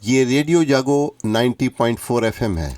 ये रेडियो जागो 90.4 एफएम है।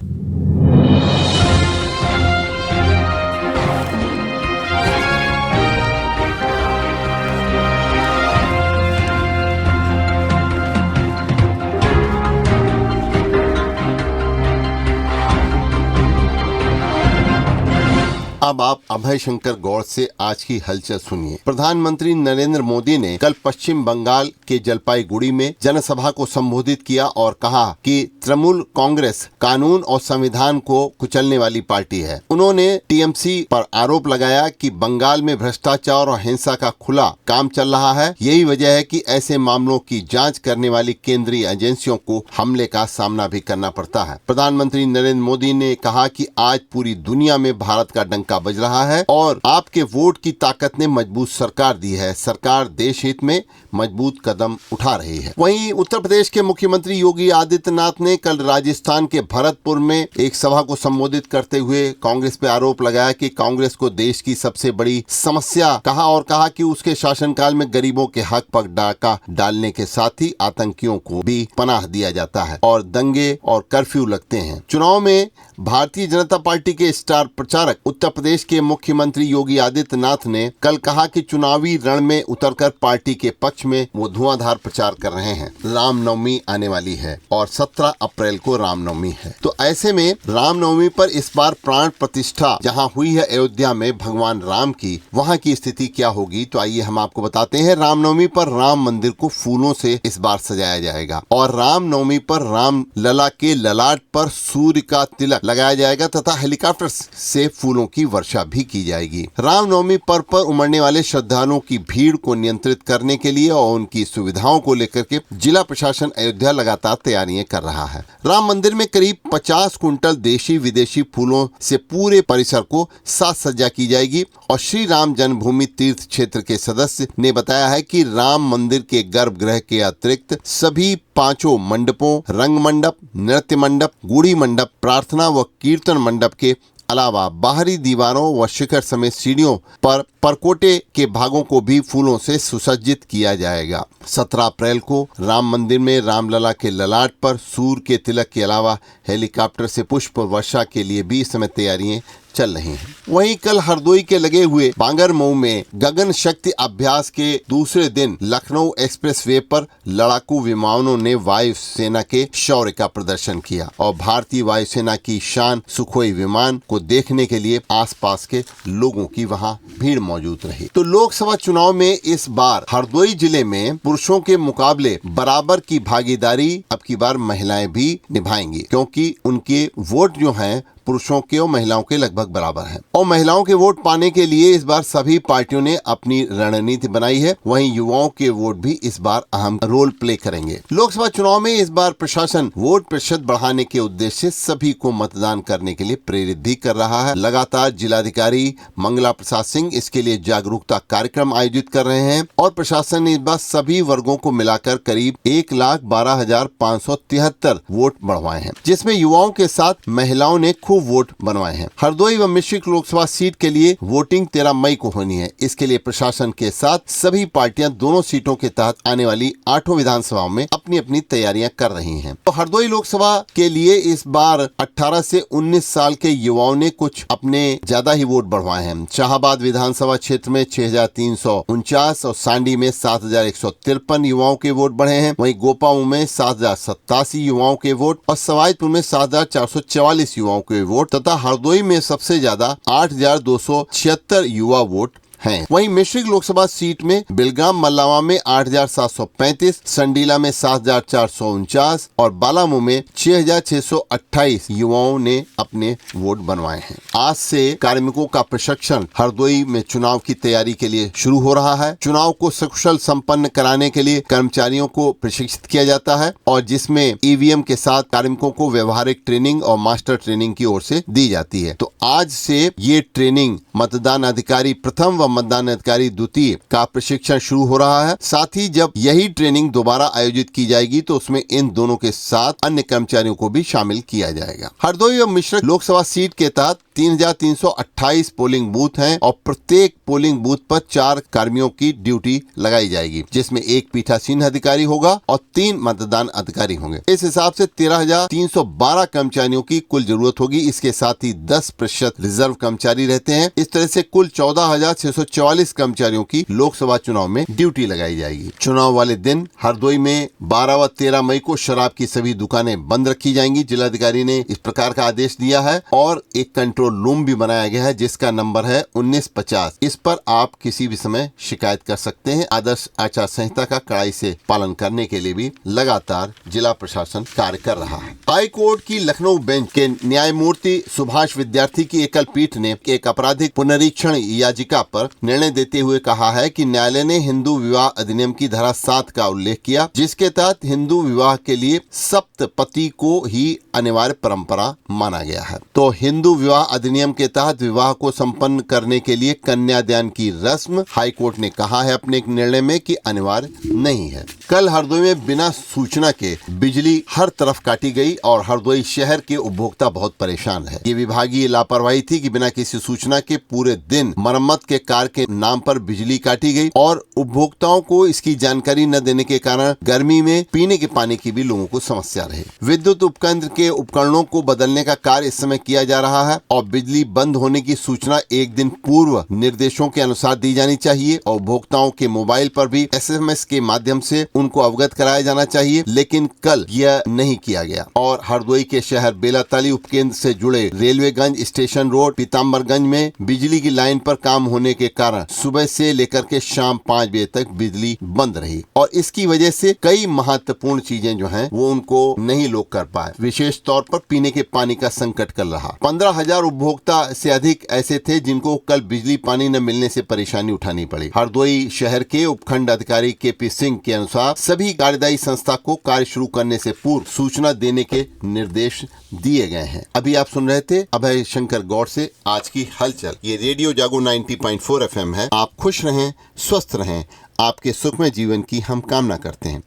अब आप अभय शंकर गौड़ से आज की हलचल सुनिए। प्रधानमंत्री नरेंद्र मोदी ने कल पश्चिम बंगाल के जलपाईगुड़ी में जनसभा को संबोधित किया और कहा कि तृणमूल कांग्रेस कानून और संविधान को कुचलने वाली पार्टी है। उन्होंने टीएमसी पर आरोप लगाया कि बंगाल में भ्रष्टाचार और हिंसा का खुला काम चल रहा है। यही वजह है कि ऐसे मामलों की जांच करने वाली केंद्रीय एजेंसियों को हमले का सामना भी करना पड़ता है। प्रधानमंत्री नरेंद्र मोदी ने कहा कि आज पूरी दुनिया में भारत का डंका बज रहा है और आपके वोट की ताकत ने मजबूत सरकार दी है। सरकार देश हित में मजबूत कदम उठा रही है। वहीं उत्तर प्रदेश के मुख्यमंत्री योगी आदित्यनाथ ने कल राजस्थान के भरतपुर में एक सभा को संबोधित करते हुए कांग्रेस पे आरोप लगाया कि कांग्रेस को देश की सबसे बड़ी समस्या कहा और कहा कि उसके शासनकाल में गरीबों के हक पर डाका डालने के साथ ही आतंकियों को भी पनाह दिया जाता है और दंगे और कर्फ्यू लगते हैं। चुनाव में भारतीय जनता पार्टी के स्टार प्रचारक उत्तर प्रदेश के मुख्यमंत्री योगी आदित्यनाथ ने कल कहा कि चुनावी रण में उतरकर पार्टी के पक्ष में वो धुआंधार प्रचार कर रहे हैं। रामनवमी आने वाली है और 17 अप्रैल को रामनवमी है, तो ऐसे में रामनवमी पर इस बार प्राण प्रतिष्ठा जहां हुई है अयोध्या में भगवान राम की, वहां की स्थिति क्या होगी, तो आइए हम आपको बताते हैं। रामनवमी पर राम मंदिर को फूलों से इस बार सजाया जाएगा और रामनवमी पर राम लला के ललाट पर सूर्य का तिलक लगाया जाएगा तथा हेलीकॉप्टर से फूलों की वर्षा भी की जाएगी। रामनवमी पर्व पर उमड़ने वाले श्रद्धालुओं की भीड़ को नियंत्रित करने के लिए और उनकी सुविधाओं को लेकर के जिला प्रशासन अयोध्या लगातार तैयारियां कर रहा है। राम मंदिर में करीब 50 कुंटल देशी विदेशी फूलों से पूरे परिसर को साज सज्जा की जाएगी और श्री राम जन्मभूमि तीर्थ क्षेत्र के सदस्य ने बताया है कि राम मंदिर के गर्भगृह के अतिरिक्त सभी 5 मंडपों, रंग मंडप, नृत्य मंडप, गुड़ी मंडप, प्रार्थना व कीर्तन मंडप के अलावा बाहरी दीवारों व शिखर समेत सीढ़ियों पर परकोटे के भागों को भी फूलों से सुसज्जित किया जाएगा। 17 अप्रैल को राम मंदिर में रामलला के ललाट पर सूर्य के तिलक के अलावा हेलीकॉप्टर से पुष्प वर्षा के लिए भी इस समय तैयारियां चल रही हैं। वहीं कल हरदोई के लगे हुए बांगरमऊ में गगन शक्ति अभ्यास के दूसरे दिन लखनऊ एक्सप्रेसवे पर लड़ाकू विमानों ने वायुसेना के शौर्य का प्रदर्शन किया और भारतीय वायुसेना की शान सुखोई विमान को देखने के लिए आसपास के लोगों की वहां भीड़ मौजूद रही। तो लोकसभा चुनाव में इस बार हरदोई जिले में पुरुषों के मुकाबले बराबर की भागीदारी अब की बार महिलाएं भी निभाएंगी, क्योंकि उनके वोट जो हैं पुरुषों के और महिलाओं के लगभग बराबर हैं और महिलाओं के वोट पाने के लिए इस बार सभी पार्टियों ने अपनी रणनीति बनाई है। वहीं युवाओं के वोट भी इस बार अहम रोल प्ले करेंगे। लोकसभा चुनाव में इस बार प्रशासन वोट प्रतिशत बढ़ाने के उद्देश्य से सभी को मतदान करने के लिए प्रेरित भी कर रहा है। लगातार जिलाधिकारी मंगला प्रसाद सिंह इसके लिए जागरूकता कार्यक्रम आयोजित कर रहे हैं और प्रशासन ने इस बार सभी वर्गों को मिलाकर करीब 1,12,573 वोट बढ़वाए हैं, जिसमें युवाओं के साथ महिलाओं ने खूब वोट बनवाए हैं। हरदोई व मिश्रिक लोकसभा सीट के लिए वोटिंग 13 मई को होनी है। इसके लिए प्रशासन के साथ सभी पार्टियां दोनों सीटों के तहत आने वाली 8 विधानसभाओं में अपनी अपनी तैयारियां कर रही हैं। तो हरदोई लोकसभा के लिए इस बार 18 से 19 साल के युवाओं ने कुछ अपने ज्यादा ही वोट बढ़वाए हैं। शाहाबाद विधानसभा क्षेत्र में 6,349 और सांडी में 7,153 युवाओं के वोट बढ़े हैं। वहीं गोपाऊ में 7,087 युवाओं के वोट और सवाईपुर में 7,444 युवाओं के वोट तथा हरदोई में सबसे ज्यादा 8,276 युवा वोट हैं। वहीं मिश्रिक लोकसभा सीट में बिलगाम मल्लावा में 8,735, संडीला में 7,449 और बालामू में 6,628 युवाओं ने अपने वोट बनवाए हैं। आज से कार्मिकों का प्रशिक्षण हरदोई में चुनाव की तैयारी के लिए शुरू हो रहा है। चुनाव को सकुशल संपन्न कराने के लिए कर्मचारियों को प्रशिक्षित किया जाता है और जिसमें ईवीएम के साथ कार्मिकों को व्यवहारिक ट्रेनिंग और मास्टर ट्रेनिंग की ओर से दी जाती है। तो आज से ये ट्रेनिंग मतदान अधिकारी प्रथम व मतदान अधिकारी द्वितीय का प्रशिक्षण शुरू हो रहा है। साथ ही जब यही ट्रेनिंग दोबारा आयोजित की जाएगी तो उसमें इन दोनों के साथ अन्य कर्मचारियों को भी शामिल किया जाएगा। हरदोई और मिश्रिक लोकसभा सीट के तहत 3328 पोलिंग बूथ हैं और प्रत्येक पोलिंग बूथ पर 4 कर्मियों की ड्यूटी लगाई जाएगी, जिसमें एक पीठासीन अधिकारी होगा और 3 मतदान अधिकारी होंगे। इस हिसाब से 13,312 कर्मचारियों की कुल जरूरत होगी। इसके साथ ही 10% रिजर्व कर्मचारी रहते हैं। इस तरह से कुल 14,644 कर्मचारियों की लोकसभा चुनाव में ड्यूटी लगाई जाएगी। चुनाव वाले दिन हरदोई में 12 व 13 मई को शराब की सभी दुकानें बंद रखी जाएंगी। जिलाधिकारी ने इस प्रकार का आदेश दिया है और एक कंट्रोल रूम भी बनाया गया है जिसका नंबर है 1950। इस पर आप किसी भी समय शिकायत कर सकते हैं। आदर्श आचार संहिता का कड़ाई से पालन करने के लिए भी लगातार जिला प्रशासन कार्य कर रहा है। हाई कोर्ट की लखनऊ बेंच के न्यायमूर्ति सुभाष विद्यार्थी की एकल पीठ ने एक आपराधिक पुनरीक्षण याचिका पर निर्णय देते हुए कहा है कि न्यायालय ने हिंदू विवाह अधिनियम की धारा 7 का उल्लेख किया, जिसके तहत हिंदू विवाह के लिए सप्तपति को ही अनिवार्य परंपरा माना गया है। तो हिंदू विवाह अधिनियम के तहत विवाह को संपन्न करने के लिए कन्यादान की रस्म हाईकोर्ट ने कहा है अपने एक निर्णय में कि अनिवार्य नहीं है। कल हरदोई में बिना सूचना के बिजली हर तरफ काटी गई और हरदोई शहर के उपभोक्ता बहुत परेशान है। ये विभागीय लापरवाही थी कि बिना किसी सूचना के पूरे दिन मरम्मत के कार्य के नाम पर बिजली काटी गई और उपभोक्ताओं को इसकी जानकारी न देने के कारण गर्मी में पीने के पानी की भी लोगों को समस्या रही। विद्युत उपकेंद्र के उपकरणों को बदलने का कार्य इस समय किया जा रहा है और बिजली बंद होने की सूचना एक दिन पूर्व निर्देशों के अनुसार दी जानी चाहिए और उपभोक्ताओं के मोबाइल पर भी SMS के माध्यम से उनको अवगत कराया जाना चाहिए, लेकिन कल यह नहीं किया गया और हरदोई के शहर बेलाताली उपकेंद्र से जुड़े रेलवेगंज स्टेशन रोड पीताम्बरगंज में बिजली की लाइन पर काम होने के कारण सुबह से लेकर के शाम 5 बजे तक बिजली बंद रही और इसकी वजह से कई महत्वपूर्ण चीजें जो हैं वो उनको नहीं लोग कर पाए। विशेष तौर पर पीने के पानी का संकट कल रहा। 15,000 उपभोक्ता से अधिक ऐसे थे जिनको कल बिजली पानी न मिलने से परेशानी उठानी पड़ी। हरदोई शहर के उपखंड अधिकारी KP सिंह के अनुसार सभी कार्यदायी संस्था को कार्य शुरू करने से पूर्व सूचना देने के निर्देश दिए गए हैं। अभी आप सुन रहे थे अभय शंकर गौड़ से आज की हलचल। ये रेडियो जागो 90.4 FM है। आप खुश रहें, स्वस्थ रहें, आपके सुखमय जीवन की हम कामना करते हैं।